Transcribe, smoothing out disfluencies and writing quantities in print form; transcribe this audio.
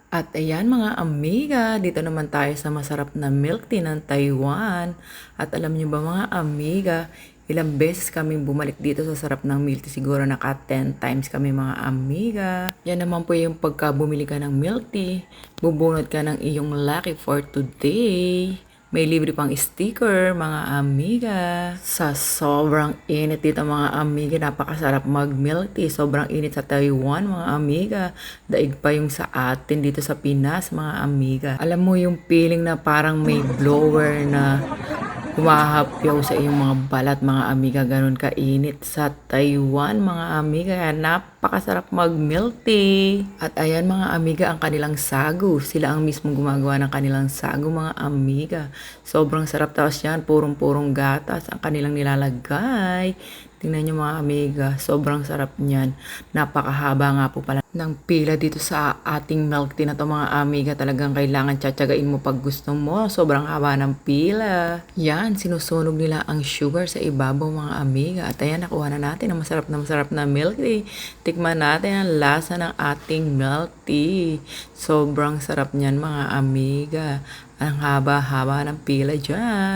At ayan mga amiga, dito naman tayo sa masarap na milk tea ng Taiwan. At alam niyo ba mga amiga, ilang beses kaming bumalik dito sa sarap ng milk tea. Siguro naka 10 times kami mga amiga. Yan naman po yung pagka bumili ka ng milk tea, bubunot ka ng iyong lucky for today. May libre pang sticker, mga amiga. Sa sobrang init dito, mga amiga, napakasarap mag-milk tea. Sobrang init sa Taiwan, mga amiga. Daig pa yung sa atin dito sa Pinas, mga amiga. Alam mo yung feeling na parang may blower na humahapyaw sa iyong mga balat, mga amiga. Ganun kainit sa Taiwan, mga amiga. Napakasarap mag-milk tea. At ayan mga amiga, ang kanilang sagu. Sila ang mismo gumagawa ng kanilang sagu, mga amiga. Sobrang sarap, tapos yan, purong-purong gatas ang kanilang nilalagay. Tingnan nyo mga amiga, sobrang sarap niyan. Napakahaba nga po pala ng pila dito sa ating milk tea na to mga amiga. Talagang kailangan tsatsagain mo pag gusto mo. Sobrang haba ng pila. Yan, sinusunog nila ang sugar sa ibabaw mga amiga. At ayan, nakuha na natin ang masarap na milk tea. Tikman natin ang lasa ng ating milk tea. Sobrang sarap niyan mga amiga. Ang haba-haba ng pila dyan.